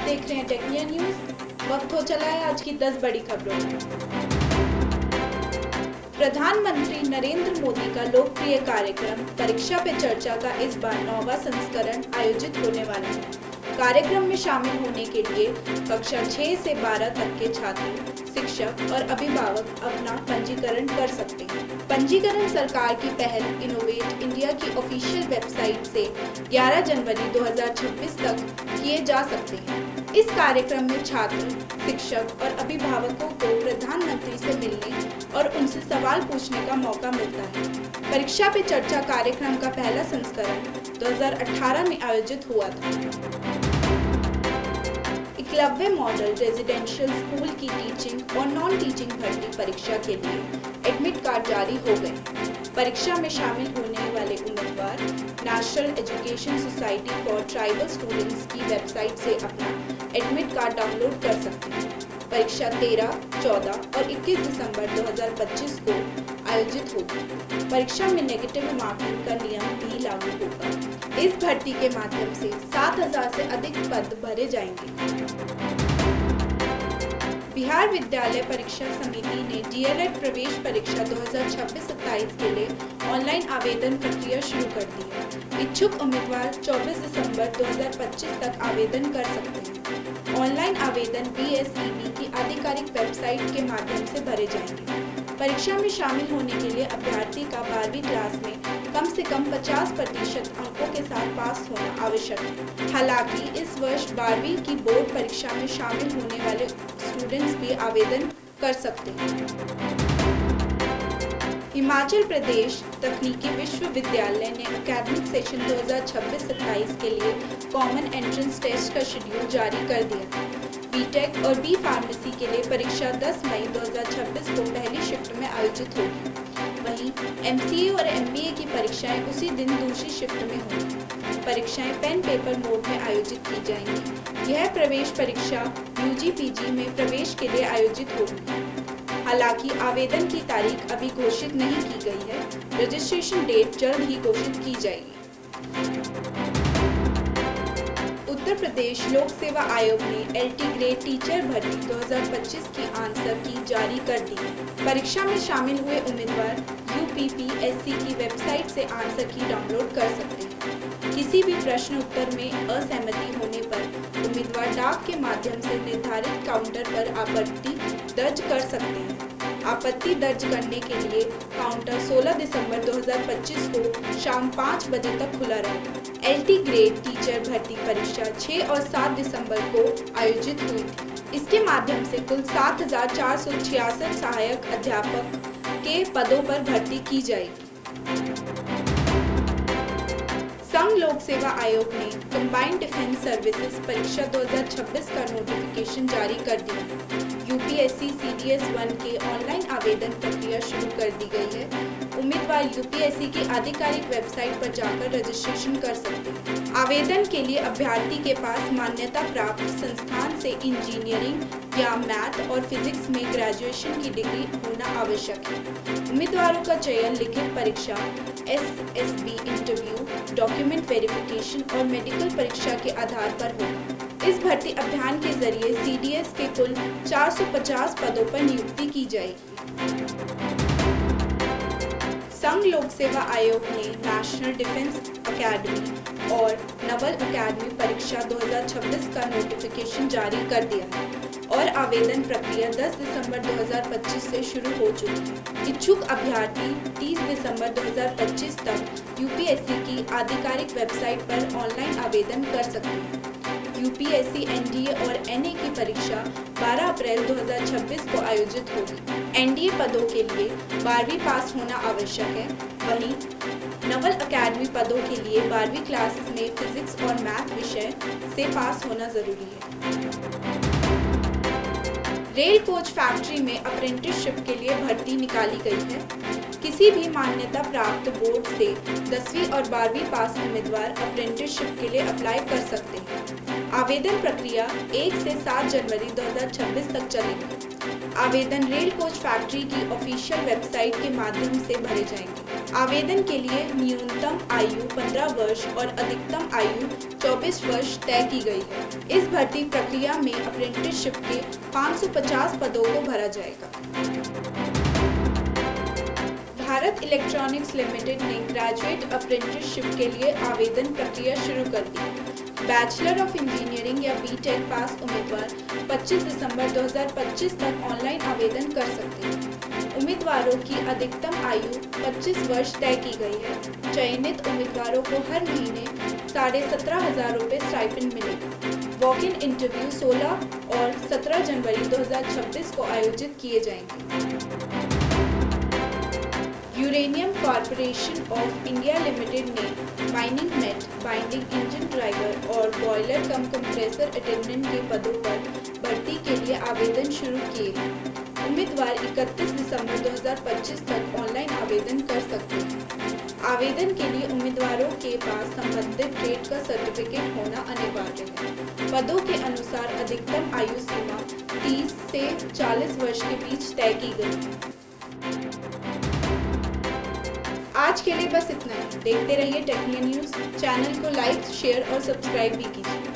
देख रहे हैं टेक्निया न्यूज। वक्त हो चला है आज की 10 बड़ी खबरों में। प्रधानमंत्री नरेंद्र मोदी का लोकप्रिय कार्यक्रम परीक्षा पे चर्चा का इस बार 9वां संस्करण आयोजित होने वाला है। कार्यक्रम में शामिल होने के लिए कक्षा 6 से 12 तक के छात्र, शिक्षक और अभिभावक अपना पंजीकरण कर सकते हैं। पंजीकरण सरकार की पहल इनोवेट इंडिया की ऑफिशियल वेबसाइट से 11 जनवरी 2026 तक किए जा सकते हैं। इस कार्यक्रम में छात्र, शिक्षक और अभिभावकों को प्रधानमंत्री से मिलने और उनसे सवाल पूछने का मौका मिलता है। परीक्षा पे चर्चा कार्यक्रम का पहला संस्करण 2018 में आयोजित हुआ था। एकलव्य मॉडल रेजिडेंशियल स्कूल की टीचिंग और नॉन टीचिंग भर्ती परीक्षा के लिए एडमिट कार्ड जारी हो गए। परीक्षा में शामिल होने वाले उम्मीदवार national education society for tribal students की वेबसाइट से अपना एडमिट कार्ड डाउनलोड कर सकते हैं। परीक्षा 13, 14 और 21 दिसंबर 2025 को आयोजित होगी। परीक्षा में नेगेटिव मार्किंग का नियम भी लागू होगा। इस भर्ती के माध्यम से 7000 से अधिक पद भरे जाएंगे। बिहार विद्यालय परीक्षा समिति ने डीएलएड प्रवेश परीक्षा 2026-27 के लिए ऑनलाइन आवेदन प्रक्रिया शुरू कर दी है। इच्छुक उम्मीदवार 24 दिसंबर 2025 तक आवेदन कर सकते हैं। ऑनलाइन आवेदन बीएसईबी की आधिकारिक वेबसाइट के माध्यम से भरे जाएंगे। परीक्षा में शामिल होने के लिए अभ्यर्थी का 12वीं क्लास में कम से कम 50% अंकों के साथ पास होना आवश्यक है। हालांकि इस वर्ष 12वीं की बोर्ड परीक्षा में शामिल होने वाले स्टूडेंट्स भी आवेदन कर सकते हैं। हिमाचल प्रदेश तकनीकी विश्वविद्यालय ने एकेडमिक सेशन 2026-27 के लिए कॉमन एंट्रेंस टेस्ट का शेड्यूल जारी कर दिया। बीटेक और बी फार्मेसी के लिए परीक्षा 10 मई 2026 को पहली शिफ्ट में आयोजित होगी। वहीं एमसीए और एमबीए की परीक्षाएं उसी दिन दूसरी शिफ्ट में होंगी। परीक्षाएं पेन पेपर मोड में आयोजित की जाएंगी। यह प्रवेश परीक्षा यूजी पीजी में प्रवेश के लिए आयोजित होगी। हालांकि आवेदन की तारीख अभी घोषित नहीं की गई है। रजिस्ट्रेशन डेट जल्द ही घोषित की जाएगी। उत्तर प्रदेश लोक सेवा आयोग ने एलटी ग्रेड टीचर भर्ती 2025 की आंसर की जारी कर दी है। परीक्षा में शामिल हुए उम्मीदवार यूपीपीएससी की वेबसाइट से आंसर की डाउनलोड कर सकते हैं। किसी भी प्रश्न उत्तर में असहमति होने पर उम्मीदवार डाक के माध्यम से निर्धारित काउंटर पर आपत्ति दर्ज कर सकते हैं। आपत्ति दर्ज करने के लिए काउंटर 16 दिसंबर 2025 को शाम 5 बजे तक खुला रहेगा। एलटी ग्रेड टीचर भर्ती परीक्षा 6 और 7 दिसंबर को आयोजित हुई थी। इसके माध्यम से कुल 7466 सहायक अध्यापक के पदों पर भर्ती की जाएगी। संघ लोक सेवा आयोग ने कंबाइंड डिफेंस सर्विसेज परीक्षा 2026 का नोटिफिकेशन जारी कर दिया। यूपीएससी सीडीएस 1 के ऑनलाइन आवेदन प्रक्रिया शुरू कर दी गई है। उम्मीदवार यूपीएससी की आधिकारिक वेबसाइट पर जाकर रजिस्ट्रेशन कर सकते हैं। आवेदन के लिए अभ्यर्थी के पास मान्यता प्राप्त संस्थान से इंजीनियरिंग या मैथ और फिजिक्स में ग्रेजुएशन की डिग्री होना आवश्यक है। उम्मीदवारों का चयन लिखित परीक्षा, एसएसबी इंटरव्यू, डॉक्यूमेंट वेरिफिकेशन और मेडिकल परीक्षा के आधार पर होगा। इस भर्ती अभियान के जरिए सीडीएस के कुल 450 पदों पर नियुक्ति की जाएगी। संघ लोक सेवा आयोग ने नेशनल डिफेंस एकेडमी और नवल एकेडमी परीक्षा 2026 का नोटिफिकेशन जारी कर दिया है और आवेदन प्रक्रिया 10 दिसंबर 2025 से शुरू हो चुकी है। इच्छुक अभ्यर्थी 30 दिसंबर 2025 तक यूपीएससी की आधिकारिक वेबसाइट पर ऑनलाइन आवेदन कर सकते हैं। यूपीएससी एनडीए और एनए की परीक्षा 12 अप्रैल 2026 को आयोजित होगी। एनडीए पदों के लिए 12वीं पास होना आवश्यक है। वहीं नवल एकेडमी पदों के लिए 12वीं क्लास में फिजिक्स और मैथ विषय से पास होना जरूरी है। रेल कोच फैक्ट्री में अप्रेंटिसशिप के लिए भर्ती निकाली गई है। किसी भी मान्यता प्राप्त बोर्ड से 10वीं और 12वीं पास उम्मीदवार अप्रेंटिसशिप के लिए अप्लाई कर सकते हैं। आवेदन प्रक्रिया 1 से 7 जनवरी 2026 तक चलेगी। आवेदन रेल कोच फैक्ट्री की ऑफिशियल वेबसाइट के माध्यम से भरे जाएंगे। आवेदन के लिए न्यूनतम आयु 15 वर्ष और अधिकतम आयु 24 वर्ष तय की गई है। इस भर्ती प्रक्रिया में अप्रेंटिसशिप के 550 पदों को भरा जाएगा। भारत इलेक्ट्रॉनिक्स लिमिटेड ने ग्रेजुएट अप्रेंटिसशिप के लिए आवेदन प्रक्रिया शुरू कर दी। बैचलर ऑफ इंजीनियरिंग या बीटेक पास उम्मीदवार 25 दिसंबर 2025 तक ऑनलाइन आवेदन कर सकते हैं। उम्मीदवारों की अधिकतम आयु 25 वर्ष तय की गई है। चयनित उम्मीदवारों को हर महीने 17,500 रुपये स्टाइपेंड मिलेगा। वॉक इन इंटरव्यू 16 और 17 जनवरी 2026 को आयोजित किए जाएंगे। Uranium corporation of India limited ने mining mate, winding engine driver और बॉयलर कम कंप्रेसर अटेंडेंट के पदों पर भर्ती के लिए आवेदन शुरू किए हैं। उम्मीदवार 31 दिसंबर 2025 तक ऑनलाइन आवेदन कर सकते हैं। आवेदन के लिए उम्मीदवारों के पास संबंधित ट्रेड का सर्टिफिकेट होना अनिवार्य है। पदों के अनुसार अधिकतम आयु सीमा 30 से 40 वर्ष के बीच तय की गई है। आज के लिए बस इतना ही। देखते रहिए टेक्निकल न्यूज़। चैनल को लाइक, शेयर और सब्सक्राइब भी कीजिए।